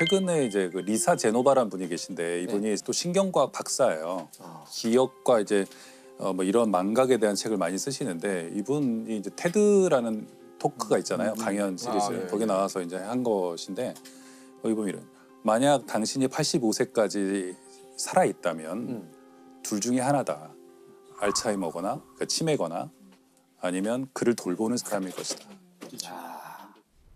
최근에 이제 그 리사 제노바라는 분이 계신데 이분이 또 신경과학 박사예요. 기억과 이제 뭐 이런 망각에 대한 책을 많이 쓰시는데 이분이 이제 테드라는 토크가 있잖아요. 강연 시리즈. 네. 거기 나와서 이제 한 것인데 거기 보면 이런 만약 당신이 85세까지 살아 있다면 둘 중에 하나다. 알츠하이머거나 그러니까 치매거나 아니면 그를 돌보는 사람일 것이다.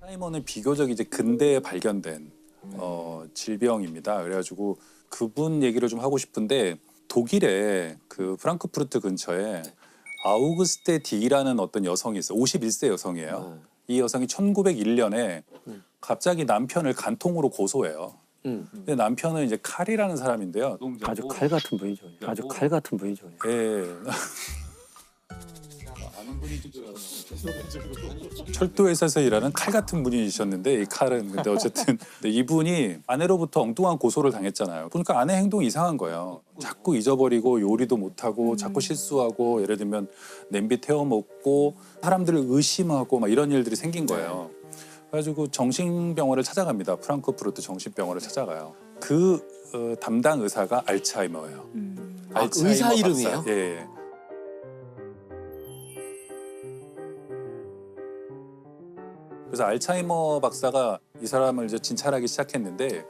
알츠하이머는 비교적 이제 근대에 발견된 질병입니다. 그래가지고 그분 얘기를 좀 하고 싶은데 독일의 그 프랑크푸르트 근처에 아우그스테 디라는 어떤 여성이 있어요. 51세 여성이에요. 이 여성이 1901년에 갑자기 남편을 간통으로 고소해요. 근데 남편은 이제 칼이라는 사람인데요. 아주 칼 같은 분이죠. 아주 칼 같은 분이죠. 예. 철도회사에서 일하는 칼 같은 분이셨는데 이 칼은 근데 어쨌든 근데 이분이 아내로부터 엉뚱한 고소를 당했잖아요. 그러니까 아내 행동이 이상한 거예요. 자꾸 잊어버리고 요리도 못하고 자꾸 실수하고 예를 들면 냄비 태워 먹고 사람들을 의심하고 막 이런 일들이 생긴 거예요. 그래가지고 정신병원을 찾아갑니다. 프랑크푸르트 정신병원을 찾아가요. 그 담당 의사가 알츠하이머예요. 의사 이름이에요? 박사. 예. 그래서 알츠하이머 박사가 이 사람을 이제 진찰하기 시작했는데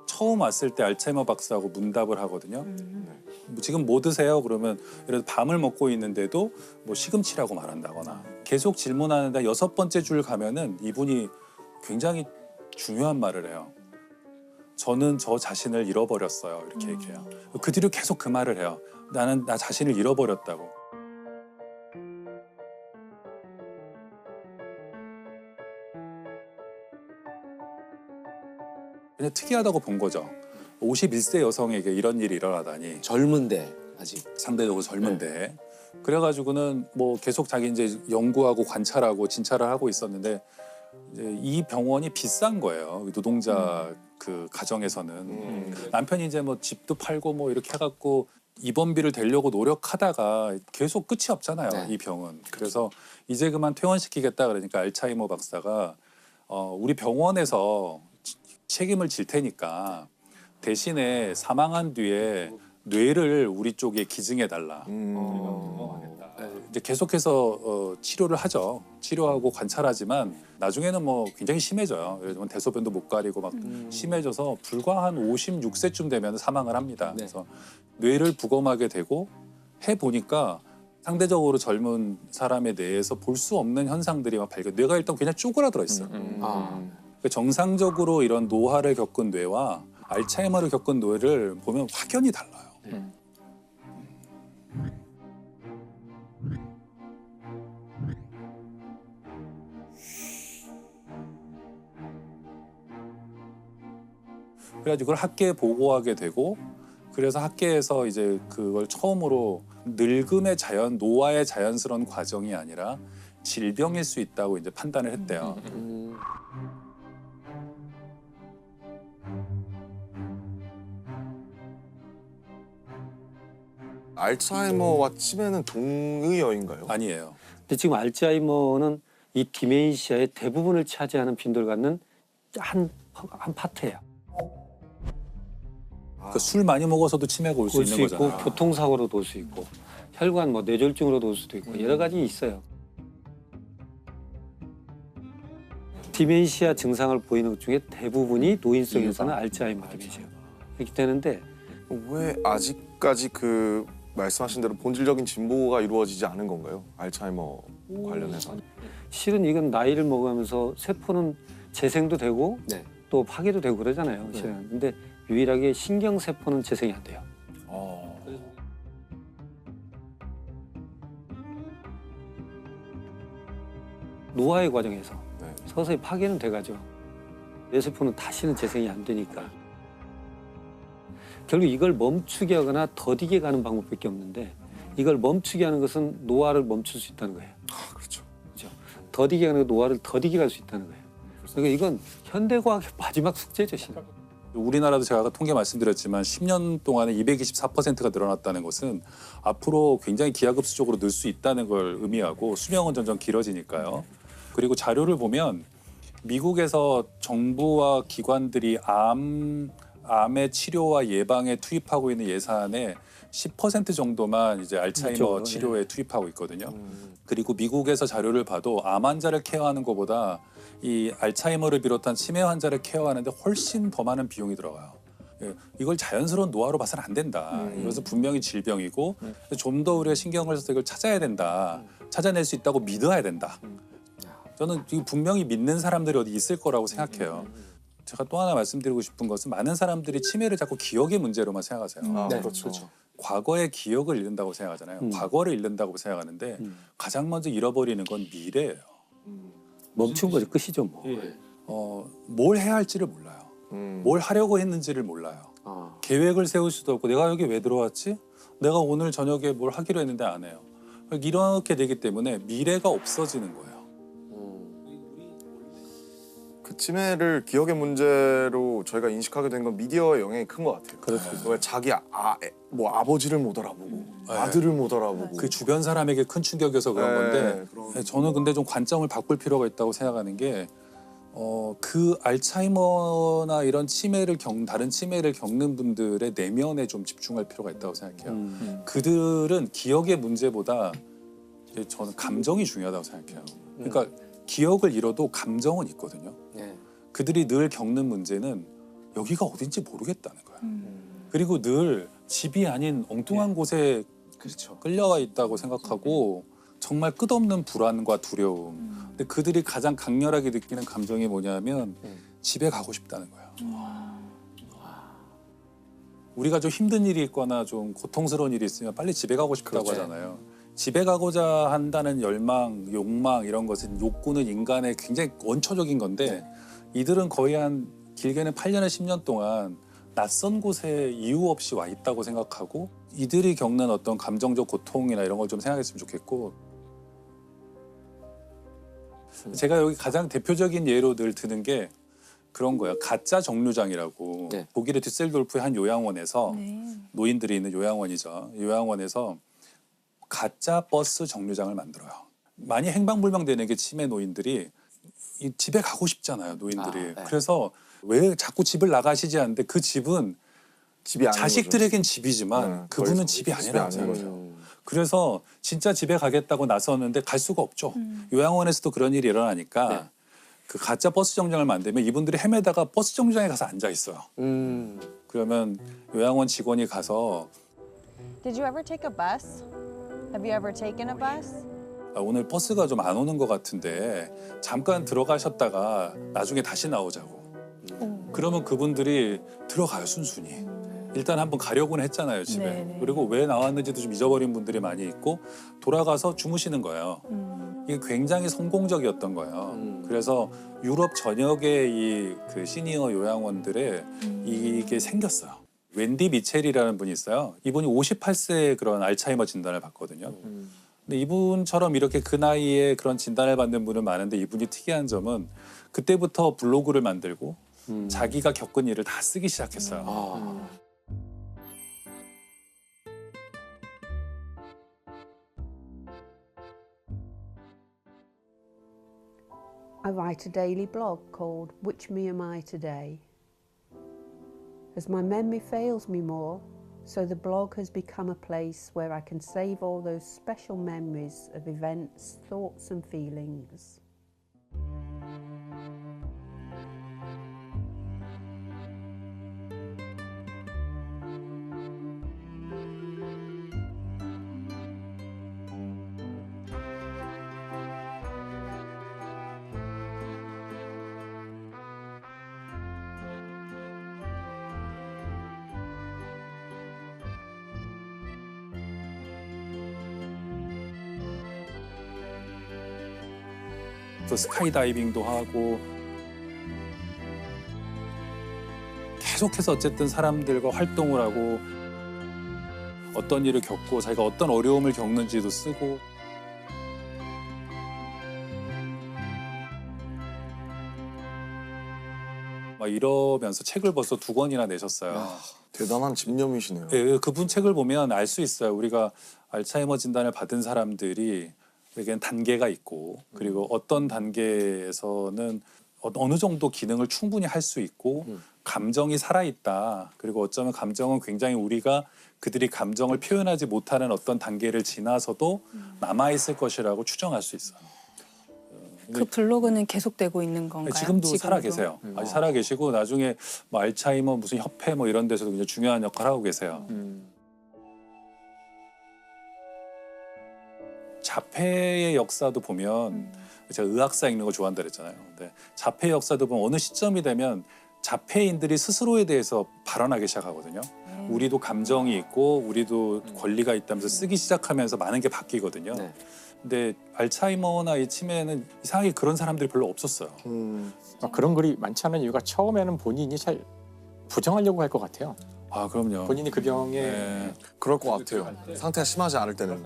처음 왔을 때 알츠하이머 박사하고 문답을 하거든요. 뭐 지금 뭐 드세요? 그러면 예를 들어 밤을 먹고 있는데도 뭐 시금치라고 말한다거나 계속 질문하는데 6번째 줄 가면은 이분이 굉장히 중요한 말을 해요. 저는 저 자신을 잃어버렸어요. 이렇게 얘기해요. 그 뒤로 계속 그 말을 해요. 나는 나 자신을 잃어버렸다고. 그냥 특이하다고 본 거죠. 51세 여성에게 이런 일이 일어나다니. 젊은데 아직. 상대적으로 젊은데. 그래가지고는 뭐 계속 자기 이제 연구하고 관찰하고 진찰을 하고 있었는데 이제 이 병원이 비싼 거예요. 노동자 그 가정에서는. 남편이 이제 뭐 집도 팔고 뭐 이렇게 해갖고 입원비를 대려고 노력하다가 계속 끝이 없잖아요. 네. 이 병은. 그래서 이제 그만 퇴원시키겠다 그러니까 알츠하이머 박사가 우리 병원에서 책임을 질 테니까 대신에 사망한 뒤에 뇌를 우리 쪽에 기증해 달라. 이제 계속해서 치료를 하죠. 치료하고 관찰하지만 나중에는 뭐 굉장히 심해져요. 예를 들면 대소변도 못 가리고 막 심해져서 불과 한 56세쯤 되면 사망을 합니다. 네. 그래서 뇌를 부검하게 되고 해 보니까 상대적으로 젊은 사람에 대해서 볼 수 없는 현상들이 막 발견. 뇌가 일단 그냥 쪼그라들어 있어요. 정상적으로 이런 노화를 겪은 뇌와 알츠하이머를 겪은 뇌를 보면 확연히 달라요. 그래가지고 그걸 학계에 보고하게 되고 그래서 학계에서 이제 그걸 처음으로 늙음의 자연, 노화의 자연스러운 과정이 아니라 질병일 수 있다고 이제 판단을 했대요. 알츠하이머와 치매는 동의어인가요? 아니에요. 근데 지금 알츠하이머는 이 디멘시아의 대부분을 차지하는 빈도를 갖는 한 파트예요. 그러니까 술 많이 먹어서도 치매가 올 수 올 있는 수 있고 거잖아요. 교통사고로도 올 수 있고 혈관 뭐 뇌졸중으로도 올 수도 있고 여러 가지 있어요. 디멘시아 증상을 보이는 것 중에 대부분이 노인성에서는 알츠하이머 디멘시아 이렇게 되는데 왜 아직까지 그 말씀하신 대로 본질적인 진보가 이루어지지 않은 건가요? 알츠하이머 관련해서. 실은 이건 나이를 먹으면서 세포는 재생도 되고 네. 또 파괴도 되고 그러잖아요. 실은. 근데 유일하게 신경세포는 재생이 안 돼요. 노화의 과정에서 네. 서서히 파괴는 돼가죠. 뇌세포는 다시는 재생이 안 되니까. 결국 이걸 멈추게 하거나 더디게 가는 방법밖에 없는데 이걸 멈추게 하는 것은 노화를 멈출 수 있다는 거예요. 아, 그렇죠. 그렇죠? 더디게 하는 건 노화를 더디게 갈 수 있다는 거예요. 그러니까 이건 현대과학의 마지막 숙제죠. 실은. 우리나라도 제가 아까 통계 말씀드렸지만 10년 동안에 224%가 늘어났다는 것은 앞으로 굉장히 기하급수적으로 늘 수 있다는 걸 의미하고 수명은 점점 길어지니까요. 그리고 자료를 보면 미국에서 정부와 기관들이 암의 치료와 예방에 투입하고 있는 예산의 10% 정도만 이제 알츠하이머 이쪽으로, 치료에 투입하고 있거든요. 그리고 미국에서 자료를 봐도 암 환자를 케어하는 것보다 이 알츠하이머를 비롯한 치매 환자를 케어하는데 훨씬 더 많은 비용이 들어가요. 예, 이걸 자연스러운 노화로 봐서는 안 된다. 이것은 분명히 질병이고 좀 더 우리가 신경을 써서 이걸 찾아야 된다. 찾아낼 수 있다고 믿어야 된다. 저는 이거 분명히 믿는 사람들이 어디 있을 거라고 생각해요. 제가 또 하나 말씀드리고 싶은 것은 많은 사람들이 치매를 자꾸 기억의 문제로만 생각하세요. 아, 네, 그렇죠. 그렇죠. 과거의 기억을 잃는다고 생각하잖아요. 과거를 잃는다고 생각하는데 가장 먼저 잃어버리는 건 미래예요. 멈춘 거죠. 끝이죠 뭐. 뭘 해야 할지를 몰라요. 뭘 하려고 했는지를 몰라요. 계획을 세울 수도 없고 내가 여기 왜 들어왔지? 내가 오늘 저녁에 뭘 하기로 했는데 안 해요. 이렇게 되기 때문에 미래가 없어지는 거예요. 그 치매를 기억의 문제로 저희가 인식하게 된 건 미디어의 영향이 큰 것 같아요. 그렇죠. 왜 자기 뭐 아버지를 못 알아보고 아들을 못 알아보고 그 주변 사람에게 큰 충격이어서 그런 건데 그런- 저는 근데 좀 관점을 바꿀 필요가 있다고 생각하는 게 그 알츠하이머나 이런 다른 치매를 겪는 분들의 내면에 좀 집중할 필요가 있다고 생각해요. 그들은 기억의 문제보다 저는 감정이 중요하다고 생각해요. 그러니까 기억을 잃어도 감정은 있거든요. 네. 그들이 늘 겪는 문제는 여기가 어딘지 모르겠다는 거예요. 그리고 늘 집이 아닌 엉뚱한 곳에 그렇죠. 끌려와 있다고 생각하고 정말 끝없는 불안과 두려움. 근데 그들이 가장 강렬하게 느끼는 감정이 뭐냐면 집에 가고 싶다는 거예요. 우리가 좀 힘든 일이 있거나 좀 고통스러운 일이 있으면 빨리 집에 가고 싶다고 그렇죠. 하잖아요. 집에 가고자 한다는 열망, 욕망 이런 것은 욕구는 인간의 굉장히 원초적인 건데 이들은 거의 한 길게는 8년에서 10년 동안 낯선 곳에 이유 없이 와 있다고 생각하고 이들이 겪는 어떤 감정적 고통이나 이런 걸 좀 생각했으면 좋겠고 제가 여기 가장 대표적인 예로 늘 드는 게 그런 거예요. 가짜 정류장이라고 네. 독일의 düsseldorf의 한 요양원에서 네. 노인들이 있는 요양원이죠. 요양원에서 가짜 버스 정류장을 만들어요. 많이 행방불명되는 게 치매 노인들이 이 집에 가고 싶잖아요. 노인들이. 아, 네. 그래서 왜 자꾸 집을 나가시지 않는데 그 집은 집이 아닌 자식들에겐 집이지만 네, 그분은 거의 집이 집이 아니라고 아닌 생각해요. 그래서 진짜 집에 가겠다고 나섰는데 갈 수가 없죠. 요양원에서도 그런 일이 일어나니까 네. 그 가짜 버스 정류장을 만들면 이분들이 헤매다가 버스 정류장에 가서 앉아 있어요. 그러면 요양원 직원이 가서 Did you ever take a bus? Have you ever taken a bus? 오늘 버스가 좀 안 오는 것 같은데 잠깐 들어가셨다가 나중에 다시 나오자고. 그러면 그분들이 들어가요 순순히. 일단 한번 가려고는 했잖아요 집에. 네네. 그리고 왜 나왔는지도 좀 잊어버린 분들이 많이 있고 돌아가서 주무시는 거예요. 이게 굉장히 성공적이었던 거예요. 그래서 유럽 전역의 이 그 시니어 요양원들에 이게 생겼어요. 웬디 미첼이라는 분이 있어요. 이분이 58세에 그런 알츠하이머 진단을 받거든요. 근데 이분처럼 이렇게 그 나이에 그런 진단을 받는 분은 많은데 이분이 특이한 점은 그때부터 블로그를 만들고 자기가 겪은 일을 다 쓰기 시작했어요. I write a daily blog called Which Me Am I Today? As my memory fails me more, so the blog has become a place where I can save all those special memories of events, thoughts and feelings. 또 스카이다이빙도 하고 계속해서 어쨌든 사람들과 활동을 하고 어떤 일을 겪고 자기가 어떤 어려움을 겪는지도 쓰고 막 이러면서 책을 벌써 2권이나 내셨어요. 대단한 집념이시네요. 예, 그분 책을 보면 알 수 있어요. 우리가 알츠하이머 진단을 받은 사람들이 에겐 단계가 있고 그리고 어떤 단계에서는 어느 정도 기능을 충분히 할 수 있고 감정이 살아있다. 그리고 어쩌면 감정은 굉장히 우리가 그들이 감정을 표현하지 못하는 어떤 단계를 지나서도 남아있을 것이라고 추정할 수 있어요. 그 블로그는 계속되고 있는 건가요? 지금도 살아 계세요. 아직 살아 계시고 나중에 뭐 알츠하이머 무슨 협회 뭐 이런 데서도 굉장히 중요한 역할을 하고 계세요. 자폐의 역사도 보면 제가 의학사 읽는 거 좋아한다 그랬잖아요. 근데 자폐의 역사도 보면 어느 시점이 되면 자폐인들이 스스로에 대해서 발언하기 시작하거든요. 우리도 감정이 있고 우리도 권리가 있다면서 쓰기 시작하면서 많은 게 바뀌거든요. 네. 근데 알츠하이머나 이 치매는 이상하게 그런 사람들이 별로 없었어요. 그런 글이 많지 않은 이유가 처음에는 본인이 잘 부정하려고 할 것 같아요. 아 그럼요. 본인이 그 병에 네. 그럴 것 같아요. 상태가 심하지 않을 때는.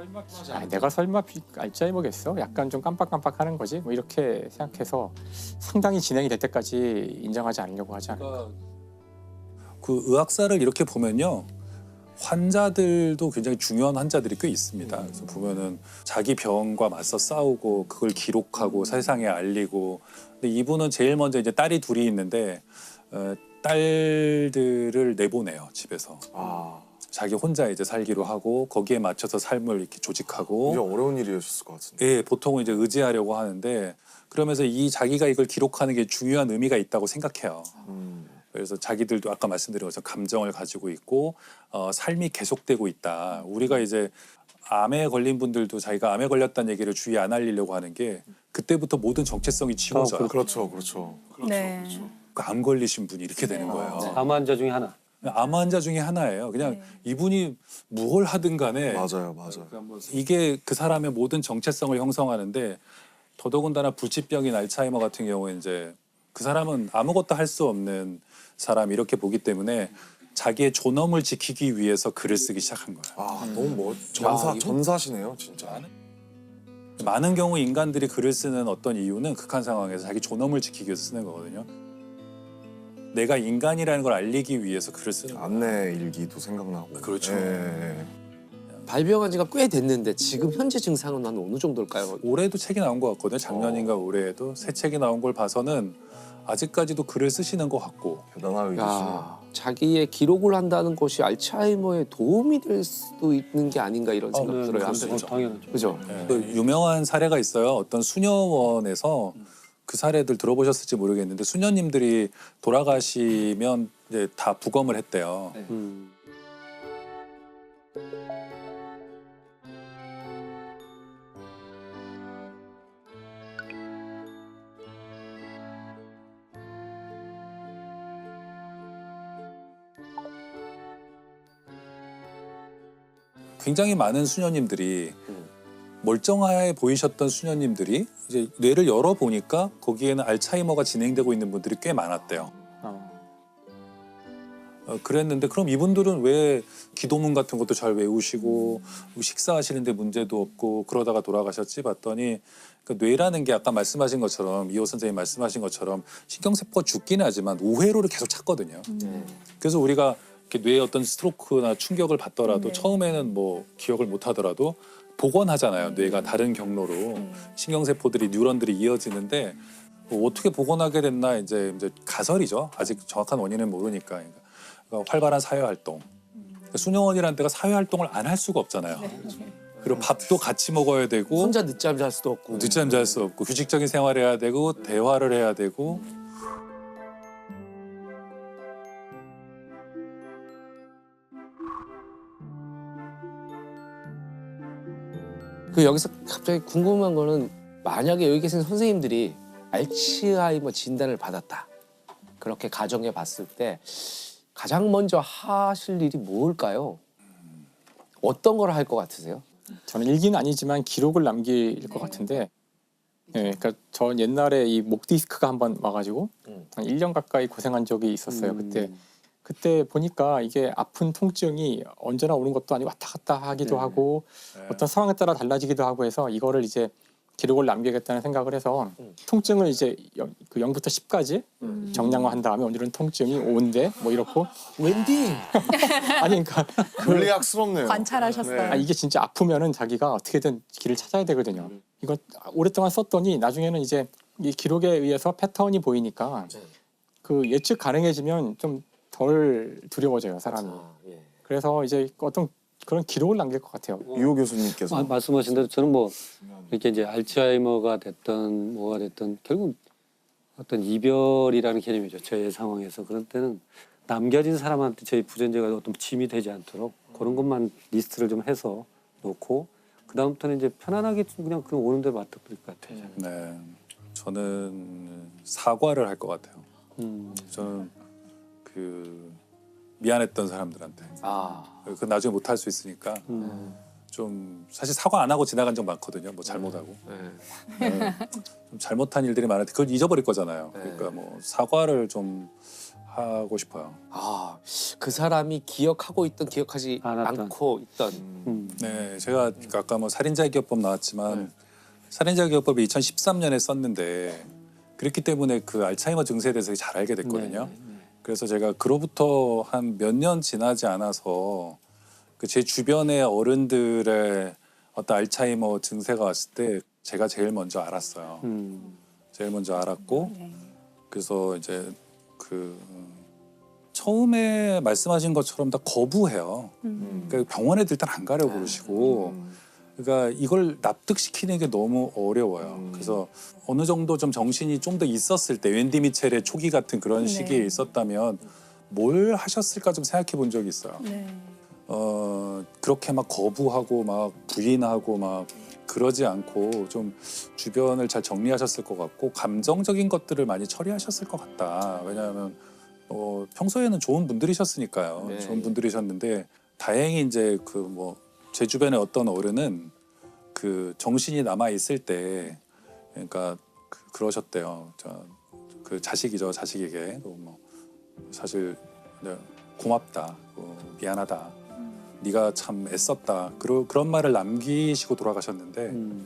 내가 설마 알츠하이머겠어? 약간 좀 깜빡깜빡하는 거지? 뭐 이렇게 생각해서 상당히 진행이 될 때까지 인정하지 않으려고 하지 않을까. 그 의학사를 이렇게 보면요. 환자들도 굉장히 중요한 환자들이 꽤 있습니다. 그래서 보면은 자기 병과 맞서 싸우고 그걸 기록하고 세상에 알리고. 근데 이분은 제일 먼저 이제 딸이 둘이 있는데 딸들을 내보내요 집에서. 자기 혼자 이제 살기로 하고 거기에 맞춰서 삶을 이렇게 조직하고. 굉장히 어려운 일이었을 것 같은데. 예, 보통은 이제 의지하려고 하는데 그러면서 이 자기가 이걸 기록하는 게 중요한 의미가 있다고 생각해요. 그래서 자기들도 아까 말씀드린 것처럼 감정을 가지고 있고 삶이 계속되고 있다. 우리가 이제 암에 걸린 분들도 자기가 암에 걸렸다는 얘기를 주위에 안 알리려고 하는 게 그때부터 모든 정체성이 지워져요. 그렇죠, 그렇죠. 네. 암 걸리신 분이 이렇게 되는 거예요. 암 환자 중에 하나. 암 환자 중에 하나예요. 그냥 이분이 뭘 하든 간에 맞아요, 맞아요. 이게 그 사람의 모든 정체성을 형성하는데 더더군다나 불치병인 알츠하이머 같은 경우에 이제 그 사람은 아무것도 할 수 없는 사람 이렇게 보기 때문에 자기의 존엄을 지키기 위해서 글을 쓰기 시작한 거예요. 아, 너무 전사시네요, 진짜. 많은 경우 인간들이 글을 쓰는 어떤 이유는 극한 상황에서 자기 존엄을 지키기 위해서 쓰는 거거든요. 내가 인간이라는 걸 알리기 위해서 글을 쓰는 거예요. 안내 일기도 생각나고. 그렇죠. 예. 발병한 지가 꽤 됐는데 지금 현재 증상은 한 어느 정도일까요? 올해도 책이 나온 것 같거든요. 작년인가 올해에도 새 책이 나온 걸 봐서는 아직까지도 글을 쓰시는 것 같고. 대단한 의지시네요. 야, 자기의 기록을 한다는 것이 알츠하이머에 도움이 될 수도 있는 게 아닌가 이런 생각 들어요. 그럴 수 한편으로. 있죠. 당연하죠. 그죠? 그 유명한 사례가 있어요. 어떤 수녀원에서 그 사례들 들어보셨을지 모르겠는데 수녀님들이 돌아가시면 이제 다 부검을 했대요. 굉장히 많은 수녀님들이 멀쩡해 보이셨던 수녀님들이 이제 뇌를 열어보니까 거기에는 알츠하이머가 진행되고 있는 분들이 꽤 많았대요. 그랬는데 그럼 이분들은 왜 기도문 같은 것도 잘 외우시고 식사하시는데 문제도 없고 그러다가 돌아가셨지 봤더니 그러니까 뇌라는 게 아까 말씀하신 것처럼 이호 선생님 말씀하신 것처럼 신경세포가 죽기는 하지만 우회로를 계속 찾거든요. 그래서 우리가 이렇게 뇌에 어떤 스트로크나 충격을 받더라도 처음에는 뭐 기억을 못 하더라도 복원하잖아요. 뇌가 다른 경로로 신경세포들이 뉴런들이 이어지는데 뭐 어떻게 복원하게 됐나 이제 가설이죠. 아직 정확한 원인은 모르니까. 그러니까 활발한 사회활동. 수녀원이라는 데가 사회활동을 안 할 수가 없잖아요. 그리고 밥도 같이 먹어야 되고 혼자 늦잠 잘 수도 없고. 늦잠 잘 수 없고 휴식적인 생활을 해야 되고 대화를 해야 되고 그 여기서 갑자기 궁금한 거는 만약에 여기 계신 선생님들이 알츠하이머 진단을 받았다. 그렇게 가정해 봤을 때 가장 먼저 하실 일이 뭘까요? 어떤 걸 할 것 같으세요? 저는 일기는 아니지만 기록을 남길 것 같은데, 그러니까 전 옛날에 이 목 디스크가 한번 와가지고 한 1년 가까이 고생한 적이 있었어요. 그때 보니까 이게 아픈 통증이 언제나 오는 것도 아니고 왔다 갔다 하기도 하고 어떤 상황에 따라 달라지기도 하고 해서 이거를 이제 기록을 남기겠다는 생각을 해서 통증을 이제 0부터 10까지 정량화한 다음에 오늘은 통증이 5인데 뭐 이렇고 웬디? 아니 그러니까 물리학스럽네요. 관찰하셨어요. 이게 진짜 아프면은 자기가 어떻게든 길을 찾아야 되거든요. 이거 오랫동안 썼더니 나중에는 이제 이 기록에 의해서 패턴이 보이니까 네. 그 예측 가능해지면 좀 덜 두려워져요 사람이. 예. 그래서 이제 어떤 그런 기록을 남길 것 같아요. 유호 교수님께서 말씀하신 대로 저는 뭐 이렇게 이제 알츠하이머가 됐던 뭐가 됐던 결국 어떤 이별이라는 개념이죠. 저의 상황에서 그런 때는 남겨진 사람한테 저희 부존재가 어떤 짐이 되지 않도록 그런 것만 리스트를 좀 해서 놓고 그 다음부터는 이제 편안하게 그냥 오는 대로 맡아버릴 것 같아요. 네, 저는 사과를 할 것 같아요. 저는 그 미안했던 사람들한테 그 나중에 못 할 수 있으니까 좀 사실 사과 안 하고 지나간 적 많거든요. 뭐 잘못하고 좀 잘못한 일들이 많은데 그걸 잊어버릴 거잖아요. 그러니까 뭐 사과를 좀 하고 싶어요. 그 사람이 기억하고 있던 기억하지 않았던. 않고 있던 네, 제가 아까 뭐 살인자 기업법 나왔지만 살인자 기업법이 2013년에 썼는데 그렇기 때문에 그 알츠하이머 증세에 대해서 잘 알게 됐거든요. 그래서 제가 그로부터 한 몇 년 지나지 않아서 그 제 주변의 어른들의 어떤 알츠하이머 증세가 왔을 때 제가 제일 먼저 알았어요. 제일 먼저 알았고 그래서 이제 그 처음에 말씀하신 것처럼 다 거부해요. 그러니까 병원에 일단 안 가려고 그러시고 그러니까 이걸 납득시키는 게 너무 어려워요. 그래서 어느 정도 좀 정신이 좀 더 있었을 때 웬디 미첼의 초기 같은 그런 시기에 있었다면 뭘 하셨을까 좀 생각해 본 적이 있어요. 네. 그렇게 막 거부하고 막 부인하고 막 그러지 않고 좀 주변을 잘 정리하셨을 것 같고 감정적인 것들을 많이 처리하셨을 것 같다. 왜냐하면 평소에는 좋은 분들이셨으니까요. 네. 좋은 분들이셨는데 다행히 이제 그 뭐 제 주변의 어떤 어른은 그 정신이 남아 있을 때 그러니까 그러셨대요. 그 자식이죠. 자식에게 뭐 사실 고맙다, 미안하다. 네가 참 애썼다. 그런 말을 남기시고 돌아가셨는데 근데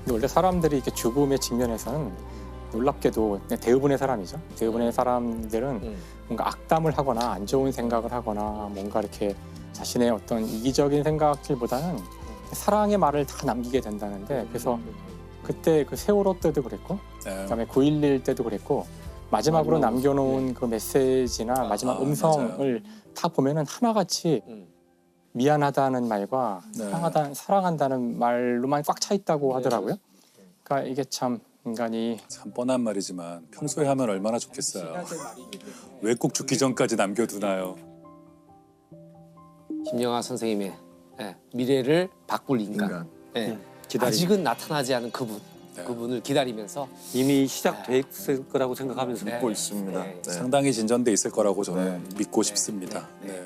원래 사람들이 이렇게 죽음의 직면에서는 놀랍게도 그냥 대부분의 사람이죠. 대부분의 사람들은 뭔가 악담을 하거나 안 좋은 생각을 하거나 뭔가 이렇게 자신의 어떤 이기적인 생각들보다는 사랑의 말을 다 남기게 된다는데 그래서 그때 그 세월호 때도 그랬고 그다음에 9.11 때도 그랬고 마지막으로 남겨놓은 그 메시지나 마지막 음성을 다 보면은 하나같이 미안하다는 말과 사랑한다는 말로만 꽉 차 있다고 하더라고요. 그러니까 이게 참 인간이 참 뻔한 말이지만 평소에 하면 얼마나 좋겠어요. 왜 꼭 죽기 전까지 남겨두나요? 김영하 선생님의 미래를 바꿀 인간. 아직은 나타나지 않은 그분. 그분을 기다리면서 이미 시작됐을 거라고 생각하면서 믿고 있습니다. 네. 상당히 진전돼 있을 거라고 저는 믿고 싶습니다. 네.